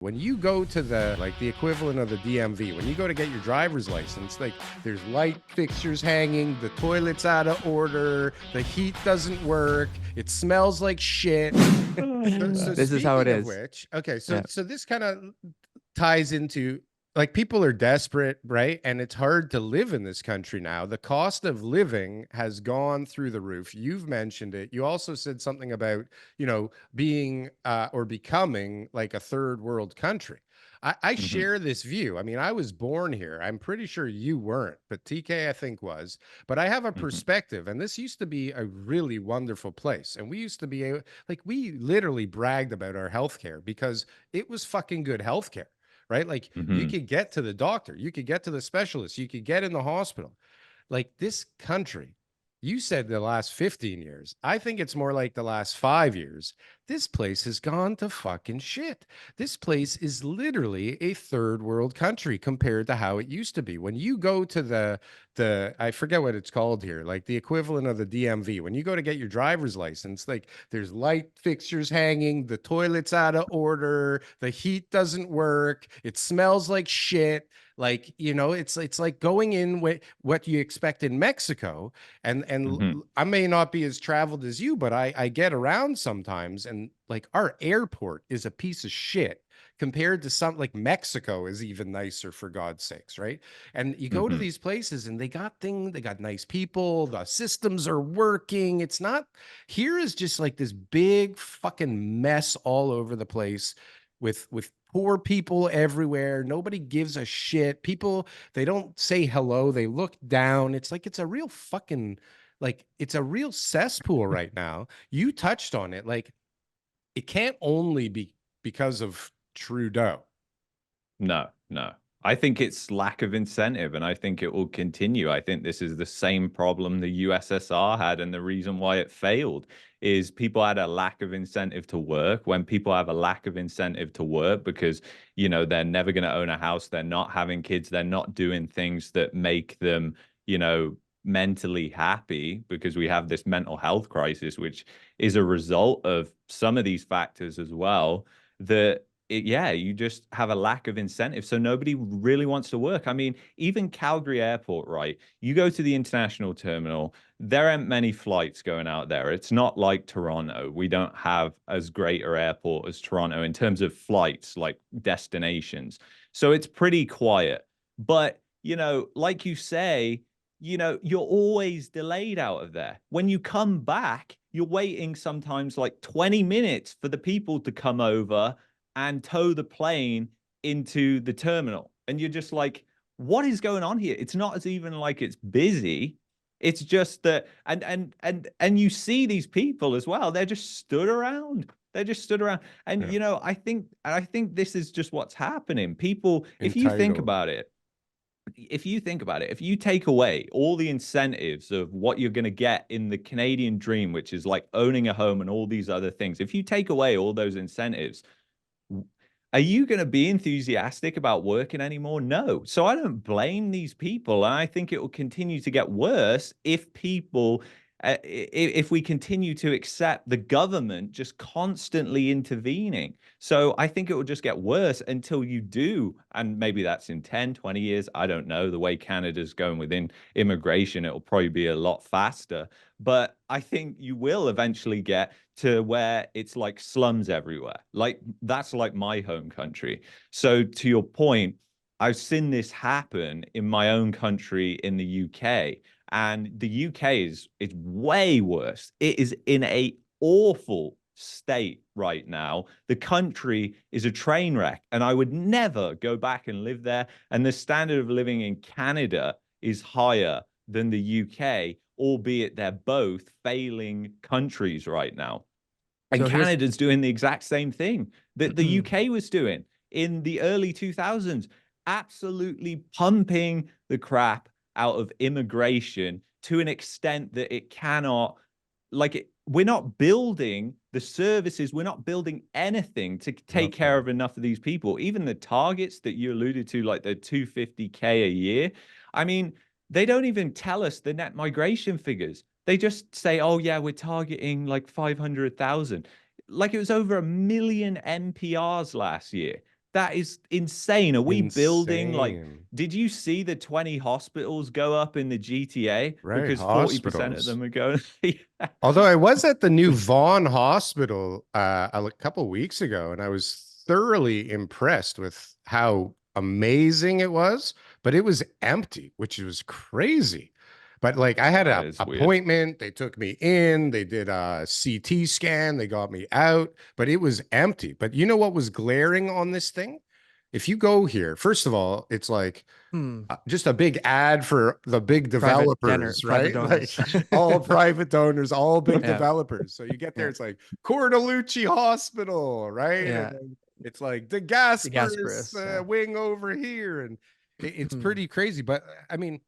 When you go to the equivalent of the DMV, when you go to get your driver's license, like there's light fixtures hanging, the toilet's out of order, the heat doesn't work, it smells like shit. So This is how it speaking of is. which, okay, Yeah. so this kind of ties into, like, people are desperate, right? And it's hard to live in this country now. The cost of living has gone through the roof. You've mentioned it. You also said something about, being or becoming like a third world country. I Mhm. share this view. I mean, I was born here. I'm pretty sure you weren't, but TK, I think, was. But I have a Mhm. perspective, and this used to be a really wonderful place. And we used to be like, we literally bragged about our healthcare because it was fucking good healthcare, right? Like you Mhm. could get to the doctor, you could get to the specialist, you could get in the hospital. Like this country, you said the last 15 years. I think it's more like the last 5 years. This place has gone to fucking shit. This place is literally a third world country compared to how it used to be. When you go to the I forget what it's called here, like the equivalent of the DMV, when you go to get your driver's license, like there's light fixtures hanging, the toilet's out of order, the heat doesn't work, it smells like shit. Like, it's like going in with what you expect in Mexico. And Mhm. I may not be as traveled as you, but I get around sometimes, and like our airport is a piece of shit compared to some, like Mexico is even nicer, for God's sakes, right? And you go to Mhm. these places and they got nice people, the systems are working. It's not, here is just like this big fucking mess all over the place with poor people everywhere. Nobody gives a shit. People, they don't say hello, they look down. It's like it's a real fucking, like it's a real cesspool right now. You touched on it. Like it can't only be because of Trudeau. No, no. I think it's lack of incentive, and I think it will continue. I think this is the same problem the USSR had, and the reason why it failed is people had a lack of incentive to work. When people have a lack of incentive to work because, they're never going to own a house, they're not having kids, they're not doing things that make them, mentally happy, because we have this mental health crisis, which is a result of some of these factors as well, that yeah, you just have a lack of incentive. So nobody really wants to work. I mean, even Calgary Airport, right? You go to the international terminal, there aren't many flights going out there. It's not like Toronto. We don't have as great an airport as Toronto in terms of flights, like destinations. So it's pretty quiet. But, like you say, you're always delayed out of there. When you come back, you're waiting sometimes like 20 minutes for the people to come over and tow the plane into the terminal. And you're just like, what is going on here? It's not as even like it's busy. It's just that, and you see these people as well. They're just stood around. They're just stood around. And Yeah. I think this is just what's happening. People, if you think Entitled. about it, if you take away all the incentives of what you're going to get in the Canadian dream, which is like owning a home and all these other things, if you take away all those incentives, are you going to be enthusiastic about working anymore? No. So I don't blame these people. And I think it will continue to get worse if if we continue to accept the government just constantly intervening. So I think it will just get worse until you do. And maybe that's in 10, 20 years. I don't know. The way Canada's going within immigration, it will probably be a lot faster. But I think you will eventually get to where it's like slums everywhere. Like that's like my home country. So to your point, I've seen this happen in my own country in the UK, and the UK is way worse. It is in a awful state right now. The country is a train wreck, and I would never go back and live there. And the standard of living in Canada is higher than the UK, albeit they're both failing countries right now. And So here's Canada's doing the exact same thing that the UK was doing in the early 2000s, absolutely pumping the crap out of immigration to an extent that it cannot, we're not building the services, we're not building anything to take care nothing. of enough of these people. Even the targets that you alluded to, like the 250K a year, I mean, they don't even tell us the net migration figures. They just say, oh, yeah, we're targeting like 500,000. Like it was over 1 million NPRs last year. That is insane. Are we building like, Insane. did you see the 20 hospitals go up in the GTA? Right, Because 40% of hospitals. them are going. Yeah. Although I was at the new Vaughan Hospital a couple weeks ago, and I was thoroughly impressed with how amazing it was, but it was empty, which was crazy. But like I had That an is weird. appointment, they took me in, they did a CT scan, they got me out, but it was empty. But you know what was glaring on this thing? If you go here, first of all, it's like just a big ad for the big developers, private right? Like donors. all private donors, all big Yeah. developers. So you get there, Yeah. it's like Cordalucci Hospital, right? Yeah. And then it's like the Gasparis yeah. wing over here. And it's Hmm. pretty crazy. But I mean,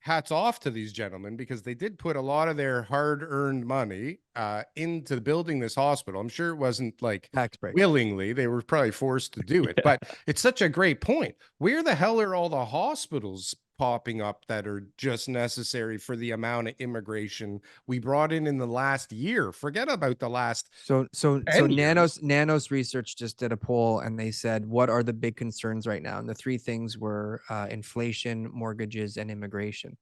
hats off to these gentlemen because they did put a lot of their hard-earned money into building this hospital. I'm sure it wasn't like Tax breaks. willingly. They were probably forced to do it. Yeah. But it's such a great point. Where the hell are all the hospitals popping up that are just necessary for the amount of immigration we brought in the last year? Forget about the last So 10 years. Nanos Research just did a poll and they said, what are the big concerns right now? And the three things were inflation, mortgages, and immigration.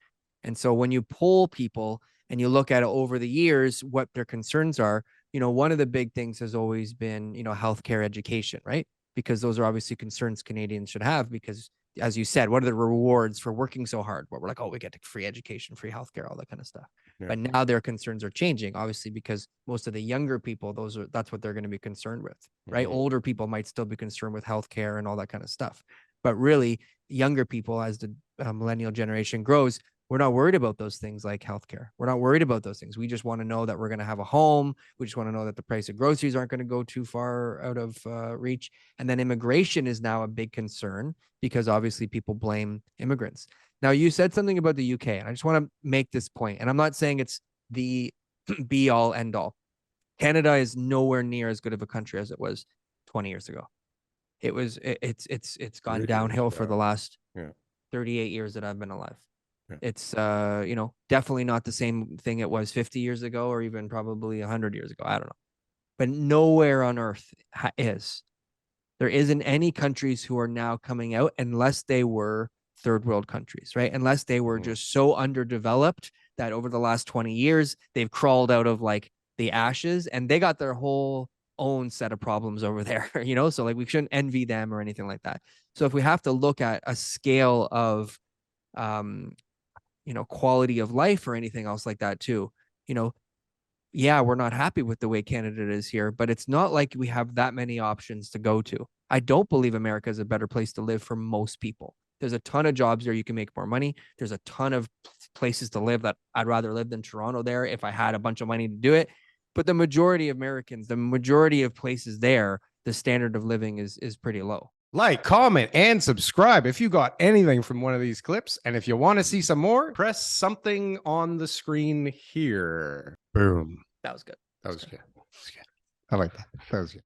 And so when you poll people and you look at it over the years, what their concerns are, one of the big things has always been, healthcare, education, right? Because those are obviously concerns Canadians should have because as you said, what are the rewards for working so hard? Where we're like, oh, we get free education, free healthcare, all that kind of stuff. Yeah. But now their concerns are changing, obviously, because most of the younger people, that's what they're going to be concerned with, right? Mhm. Older people might still be concerned with healthcare and all that kind of stuff. But really, younger people, as the millennial generation grows, we're not worried about those things like healthcare. We're not worried about those things. We just want to know that we're going to have a home. We just want to know that the price of groceries aren't going to go too far out of reach. And then immigration is now a big concern because obviously people blame immigrants. Now, you said something about the UK, and I just want to make this point, and I'm not saying it's the be all end all. Canada is nowhere near as good of a country as it was 20 years ago. It's gone Really? downhill for Yeah. the last Yeah. 38 years that I've been alive. Yeah. It's definitely not the same thing it was 50 years ago or even probably 100 years ago. I don't know. But nowhere on earth is. There isn't any countries who are now coming out unless they were third world countries, right? Unless they were just so underdeveloped that over the last 20 years, they've crawled out of like the ashes and they got their whole own set of problems over there, So like we shouldn't envy them or anything like that. So if we have to look at a scale of, quality of life or anything else like that too, yeah, we're not happy with the way Canada is here, but it's not like we have that many options to go to. I don't believe America is a better place to live for most people. There's a ton of jobs there. You can make more money. There's a ton of places to live that I'd rather live than Toronto there if I had a bunch of money to do it. But the majority of Americans, the majority of places there, the standard of living is pretty low. Like, comment, and subscribe if you got anything from one of these clips. And if you want to see some more, press something on the screen here. Boom. That was good. That was good. I like that. That was good.